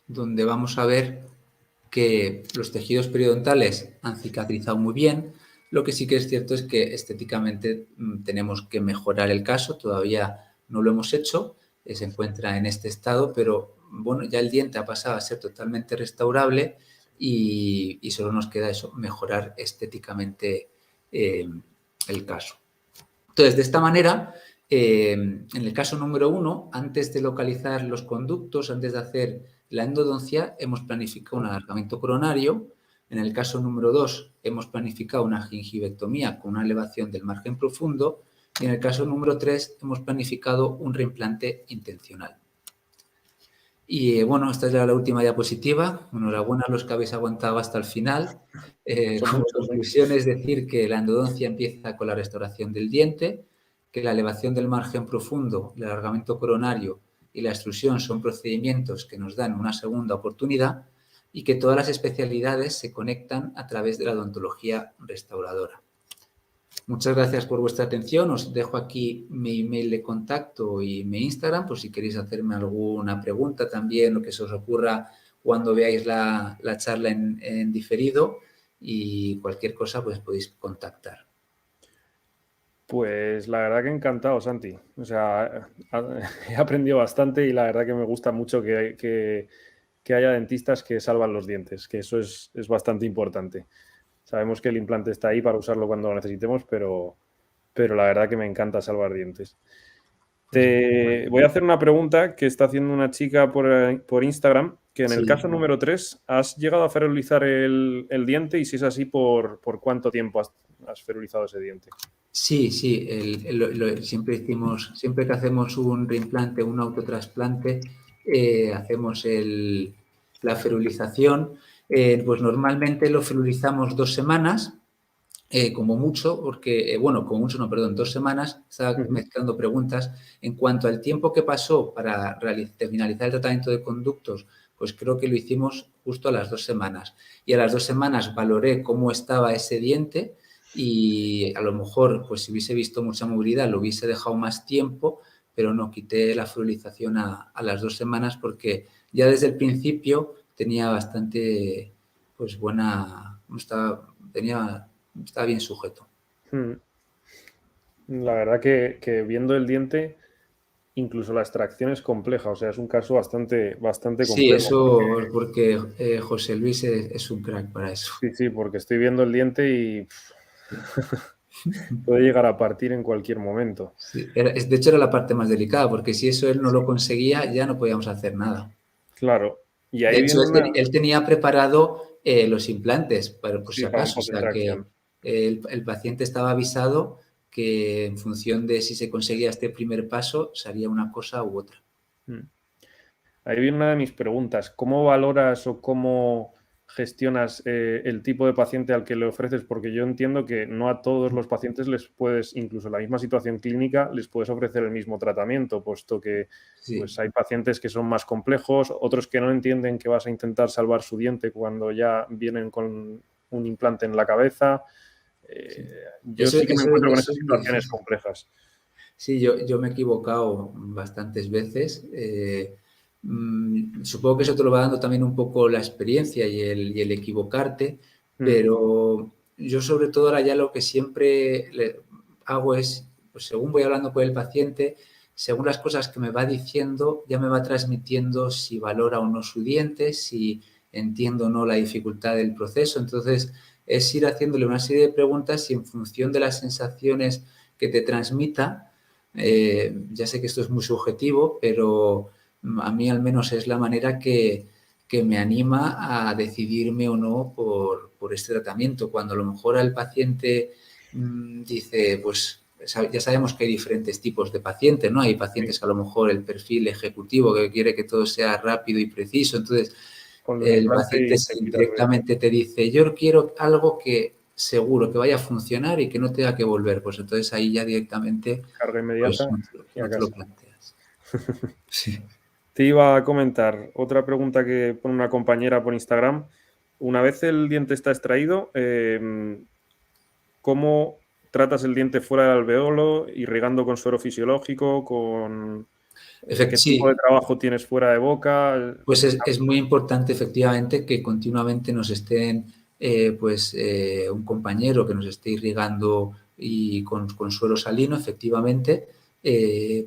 donde vamos a ver que los tejidos periodontales han cicatrizado muy bien. Lo que sí que es cierto es que estéticamente tenemos que mejorar el caso, todavía no lo hemos hecho, se encuentra en este estado, pero bueno, ya el diente ha pasado a ser totalmente restaurable y solo nos queda eso, mejorar estéticamente el caso. Entonces, de esta manera, en el caso número 1, antes de localizar los conductos, antes de hacer la endodoncia, hemos planificado un alargamiento coronario. En el caso número 2, hemos planificado una gingivectomía con una elevación del margen profundo. Y en el caso número 3, hemos planificado un reimplante intencional. Y bueno, esta es ya la última diapositiva. Enhorabuena a los que habéis aguantado hasta el final. Como conclusión es decir que la endodoncia empieza con la restauración del diente, que la elevación del margen profundo, el alargamiento coronario y la extrusión son procedimientos que nos dan una segunda oportunidad y que todas las especialidades se conectan a través de la odontología restauradora. Muchas gracias por vuestra atención. Os dejo aquí mi email de contacto y mi Instagram por si queréis hacerme alguna pregunta también o que se os ocurra cuando veáis la charla en diferido y cualquier cosa pues podéis contactar. Pues la verdad que encantado, Santi. O sea, he aprendido bastante y la verdad que me gusta mucho que haya dentistas que salvan los dientes, que eso es bastante importante. Sabemos que el implante está ahí para usarlo cuando lo necesitemos, pero la verdad que me encanta salvar dientes. Te voy a hacer una pregunta que está haciendo una chica por Instagram, que en el caso número 3, ¿has llegado a ferulizar el diente? Y si es así, ¿por cuánto tiempo has ferulizado ese diente? Sí, siempre que hacemos un reimplante, un autotrasplante, hacemos la ferulización. Pues normalmente lo ferulizamos 2 semanas, como mucho, porque, como mucho no, perdón, 2 semanas, estaba mezclando preguntas. En cuanto al tiempo que pasó para finalizar el tratamiento de conductos, pues creo que lo hicimos justo a las 2 semanas. Y a las 2 semanas valoré cómo estaba ese diente y a lo mejor, pues si hubiese visto mucha movilidad, lo hubiese dejado más tiempo, pero no quité la ferulización a las 2 semanas porque ya desde el principio tenía bastante, pues estaba bien sujeto. La verdad que viendo el diente, incluso la extracción es compleja, o sea, es un caso bastante complejo. Sí, eso porque José Luis es un crack para eso. Sí, porque estoy viendo el diente y puede llegar a partir en cualquier momento. Sí, de hecho era la parte más delicada, porque si eso él no lo conseguía, ya no podíamos hacer nada. Claro. Y ahí De hecho, viene él tenía preparado los implantes, por si para un acaso. O sea, que post-extracción. el paciente estaba avisado que en función de si se conseguía este primer paso, sería una cosa u otra. Ahí viene una de mis preguntas. ¿Cómo valoras o cómo gestionas el tipo de paciente al que le ofreces? Porque yo entiendo que no a todos los pacientes les puedes, incluso en la misma situación clínica, les puedes ofrecer el mismo tratamiento, puesto que pues, hay pacientes que son más complejos, otros que no entienden que vas a intentar salvar su diente cuando ya vienen con un implante en la cabeza. Yo sí que me encuentro con esas situaciones complejas. Sí, yo me he equivocado bastantes veces. Supongo que eso te lo va dando también un poco la experiencia y el equivocarte, pero yo sobre todo ahora ya lo que siempre hago es, pues según voy hablando con el paciente, según las cosas que me va diciendo, ya me va transmitiendo si valora o no su diente, si entiendo o no la dificultad del proceso. Entonces, es ir haciéndole una serie de preguntas y en función de las sensaciones que te transmita, ya sé que esto es muy subjetivo, pero a mí al menos es la manera que me anima a decidirme o no por este tratamiento. Cuando a lo mejor el paciente dice, pues ya sabemos que hay diferentes tipos de pacientes, ¿no? Hay pacientes que a lo mejor el perfil ejecutivo que quiere que todo sea rápido y preciso, entonces Con el el implante paciente y te quitas directamente te dice, yo quiero algo que seguro que vaya a funcionar y que no tenga que volver, pues entonces ahí ya directamente carga pues, inmediata y a no te lo casa. planteas. Sí. Te iba a comentar otra pregunta que pone una compañera por Instagram. Una vez el diente está extraído, ¿cómo tratas el diente fuera del alveolo, irrigando con suero fisiológico, con qué tipo de Sí, trabajo tienes fuera de boca? pues es muy importante efectivamente que continuamente nos estén, un compañero que nos esté irrigando y con suero salino, efectivamente,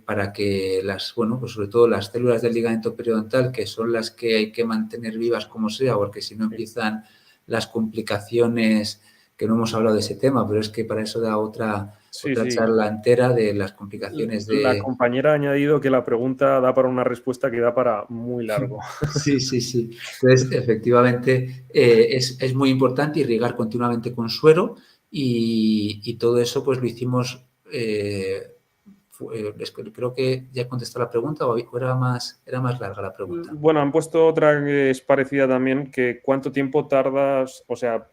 para que pues sobre todo las células del ligamento periodontal, que son las que hay que mantener vivas como sea, porque si no empiezan las complicaciones, que no hemos hablado de ese tema, pero es que para eso da otra Sí, sí. charla entera de las complicaciones La de... compañera ha añadido que la pregunta da para una respuesta que da para muy largo. Sí, sí, sí. Entonces, efectivamente, es muy importante irrigar continuamente con suero y todo eso pues lo hicimos, creo que ya contestó la pregunta o era más larga la pregunta. Bueno, han puesto otra que es parecida también, que cuánto tiempo tardas, o sea,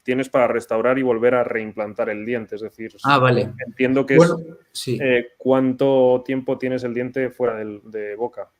tienes para restaurar y volver a reimplantar el diente. Es decir, Ah, vale. entiendo que Bueno, es sí. cuánto tiempo tienes el diente fuera de boca.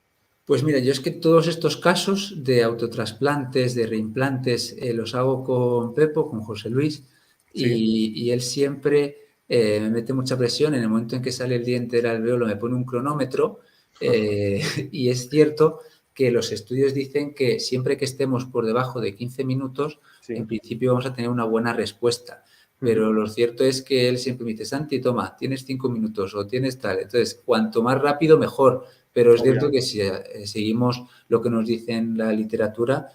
Pues mira, yo es que todos estos casos de autotrasplantes, de reimplantes, los hago con Pepo, con José Luis, Sí. y él siempre me mete mucha presión. En el momento en que sale el diente del alveolo me pone un cronómetro y es cierto que los estudios dicen que siempre que estemos por debajo de 15 minutos, Sí. en principio vamos a tener una buena respuesta. Pero Ujú. lo cierto es que él siempre me dice, Santi, toma, tienes 5 minutos o tienes tal. Entonces, cuanto más rápido, mejor. Pero es cierto que Obviamente. si seguimos lo que nos dice en la literatura,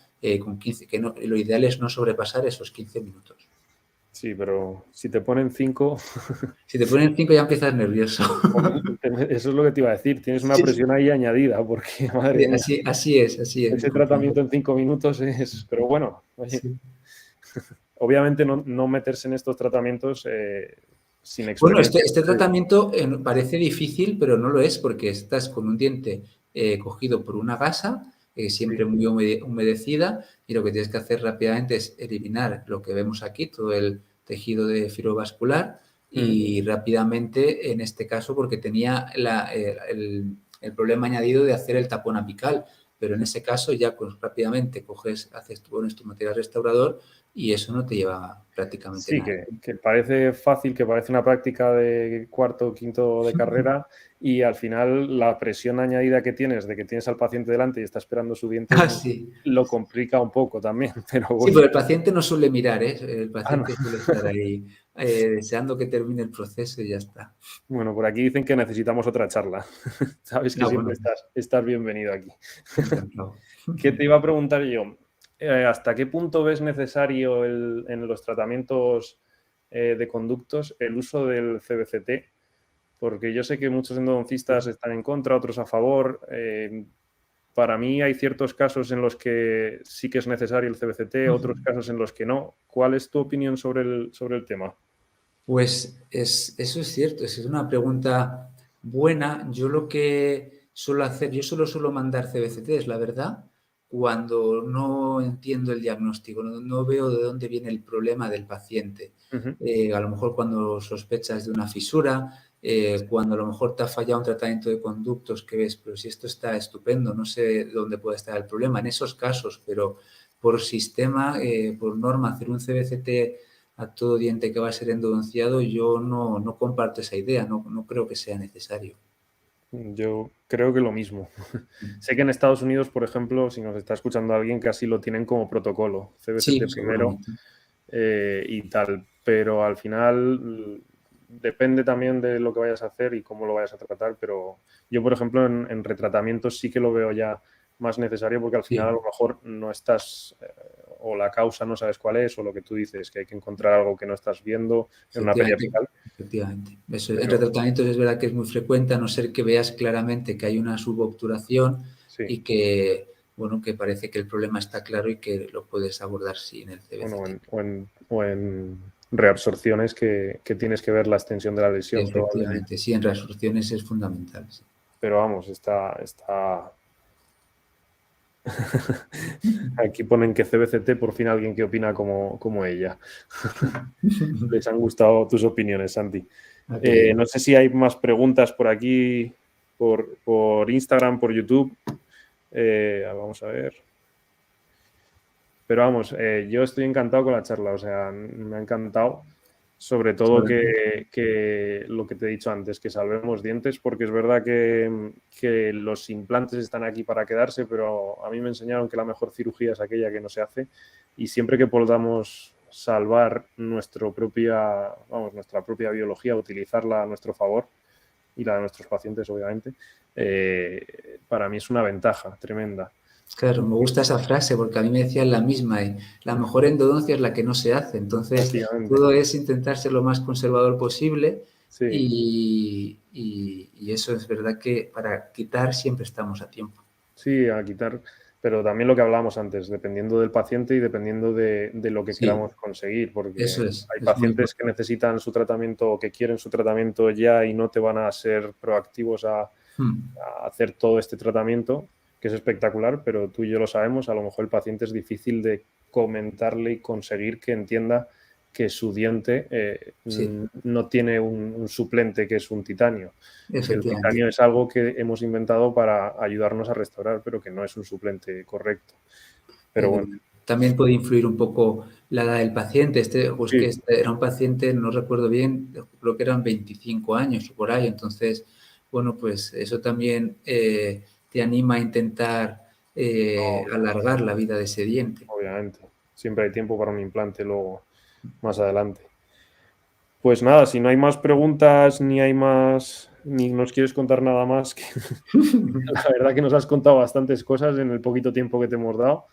con 15, que lo ideal es no sobrepasar esos 15 minutos. Sí, pero si te ponen 5, Si te ponen 5 ya empiezas nervioso. eso es lo que te iba a decir. Tienes una Sí, presión ahí añadida, porque, madre mía, así es, mi ese compañero. tratamiento en 5 minutos es... Pero bueno, oye, Sí. obviamente no meterse en estos tratamientos sin Bueno, experiencia. este tratamiento parece difícil, pero no lo es porque estás con un diente cogido por una gasa, Sí. siempre muy humedecida, y lo que tienes que hacer rápidamente es eliminar lo que vemos aquí, todo el tejido de fibrovascular, Ujú. y rápidamente, en este caso, porque tenía el problema añadido de hacer el tapón apical, pero en ese caso ya pues, rápidamente pones tu material restaurador y eso no te lleva prácticamente Sí, nada. que parece fácil, que parece una práctica de cuarto o quinto de carrera y al final la presión añadida que tienes de que tienes al paciente delante y está esperando su diente Ah, sí. lo complica un poco también, pero Sí, bueno. pero el paciente no suele mirar, ¿eh? El Ah, no. paciente suele estar ahí deseando que termine el proceso y ya está. Bueno, por aquí dicen que necesitamos otra charla. Sabes que Ah, siempre bueno, estás bienvenido aquí. encantado. ¿Qué te iba a preguntar yo? ¿Hasta qué punto ves necesario en los tratamientos de conductos el uso del CBCT? Porque yo sé que muchos endodoncistas están en contra, otros a favor. Para mí hay ciertos casos en los que sí que es necesario el CBCT, otros casos en los que no. ¿Cuál es tu opinión sobre el tema? Pues eso es cierto, es una pregunta buena. Yo lo que suelo hacer, yo solo suelo mandar CBCTs, la verdad, cuando no entiendo el diagnóstico, no veo de dónde viene el problema del paciente. Ujú. A lo mejor cuando sospechas de una fisura, cuando a lo mejor te ha fallado un tratamiento de conductos que ves, pero si esto está estupendo, no sé dónde puede estar el problema. En esos casos, pero por sistema, por norma, hacer un CBCT a todo diente que va a ser endodonciado, yo no comparto esa idea, no creo que sea necesario. Yo creo que lo mismo. Sé que en Estados Unidos, por ejemplo, si nos está escuchando alguien, casi lo tienen como protocolo, Sí, CBCT primero seguramente. y tal, pero al final depende también de lo que vayas a hacer y cómo lo vayas a tratar, pero yo, por ejemplo, en retratamientos sí que lo veo ya más necesario porque al final a Sí, lo mejor no estás o la causa no sabes cuál es o lo que tú dices, que hay que encontrar algo que no estás viendo en una efectivamente. periapical, Efectivamente. Eso, en pero retratamientos es verdad que es muy frecuente, a no ser que veas claramente que hay una subobturación sí. y que, bueno, que parece que el problema está claro y que lo puedes abordar sin el Bueno, CBCT. reabsorciones que tienes que ver la extensión de la lesión. Efectivamente, sí, en reabsorciones es fundamental. Sí. Pero vamos, Aquí ponen que CBCT, por fin alguien que opina como ella. Les han gustado tus opiniones, Santi. Okay. No sé si hay más preguntas por aquí, por Instagram, por YouTube. Vamos a ver. Pero vamos, yo estoy encantado con la charla, o sea, me ha encantado. Sobre todo que lo que te he dicho antes, que salvemos dientes, porque es verdad que los implantes están aquí para quedarse, pero a mí me enseñaron que la mejor cirugía es aquella que no se hace, y siempre que podamos salvar nuestra propia biología, utilizarla a nuestro favor y la de nuestros pacientes, obviamente, para mí es una ventaja tremenda. Claro, me gusta esa frase porque a mí me decían la misma, la mejor endodoncia es la que no se hace, entonces todo es intentar ser lo más conservador posible. Sí. Y eso es verdad que para quitar siempre estamos a tiempo. Sí, a quitar, pero también lo que hablábamos antes, dependiendo del paciente y dependiendo de lo que queramos conseguir, porque hay pacientes que necesitan su tratamiento o que quieren su tratamiento ya y no te van a ser proactivos a hacer todo este tratamiento, que es espectacular, pero tú y yo lo sabemos, a lo mejor el paciente es difícil de comentarle y conseguir que entienda que su diente no tiene un suplente que es un titanio. El titanio es algo que hemos inventado para ayudarnos a restaurar, pero que no es un suplente correcto. Pero bueno. También puede influir un poco la edad del paciente. Que era un paciente, no recuerdo bien, creo que eran 25 años o por ahí. Entonces, bueno, pues eso también te anima a intentar alargar la vida de ese diente. Obviamente. Siempre hay tiempo para un implante luego, más adelante. Pues nada, si no hay más preguntas ni nos quieres contar nada más, que la verdad que nos has contado bastantes cosas en el poquito tiempo que te hemos dado.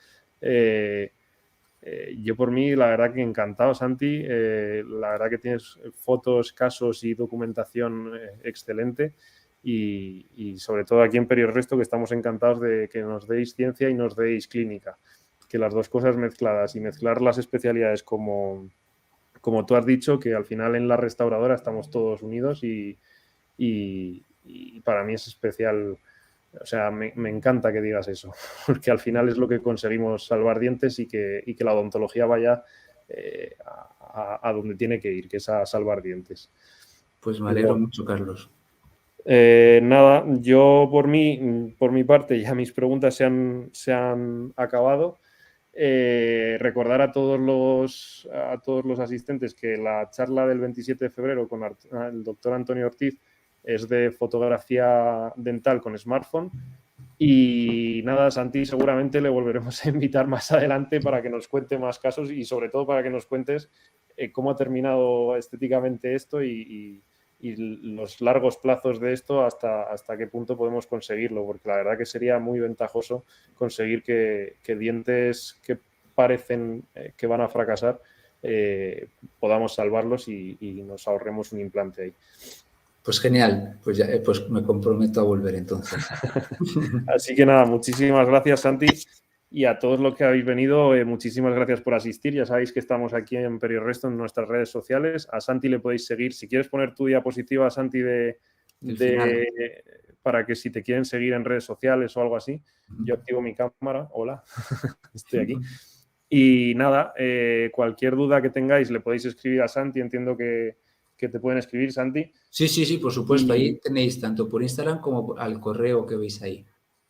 Yo por mí, la verdad que encantado, Santi. La verdad que tienes fotos, casos y documentación excelente. Y sobre todo aquí en PerioResto, que estamos encantados de que nos deis ciencia y nos deis clínica. Que las dos cosas mezcladas y mezclar las especialidades como tú has dicho, que al final en la restauradora estamos todos unidos y para mí es especial. O sea, me encanta que digas eso, porque al final es lo que conseguimos salvar dientes y que la odontología vaya a donde tiene que ir, que es a salvar dientes. Pues me alegro mucho, Carlos. Nada, yo por mi parte ya mis preguntas se han acabado. Recordar a todos los asistentes que la charla del 27 de febrero con el doctor Antonio Ortiz es de fotografía dental con smartphone. Y nada, Santi, seguramente le volveremos a invitar más adelante para que nos cuente más casos y sobre todo para que nos cuentes cómo ha terminado estéticamente esto y los largos plazos de esto hasta qué punto podemos conseguirlo, porque la verdad que sería muy ventajoso conseguir que dientes que parecen que van a fracasar podamos salvarlos y nos ahorremos un implante ahí. Pues genial, pues me comprometo a volver entonces. Así que nada, muchísimas gracias, Santi. Y a todos los que habéis venido, muchísimas gracias por asistir. Ya sabéis que estamos aquí en PerioResto en nuestras redes sociales. A Santi le podéis seguir. Si quieres poner tu diapositiva, Santi, para que si te quieren seguir en redes sociales o algo así, yo activo mi cámara. Hola, estoy aquí. Y nada, cualquier duda que tengáis le podéis escribir a Santi. Entiendo que te pueden escribir, Santi. Sí, por supuesto. Ahí tenéis tanto por Instagram como al correo que veis ahí.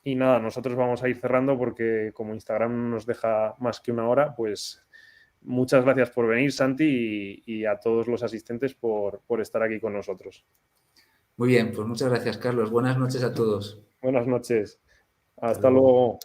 Y nada, nosotros vamos a ir cerrando porque como Instagram no nos deja más que una hora, pues muchas gracias por venir, Santi, y a todos los asistentes por estar aquí con nosotros. Muy bien, pues muchas gracias, Carlos. Buenas noches a todos. Buenas noches. Hasta luego.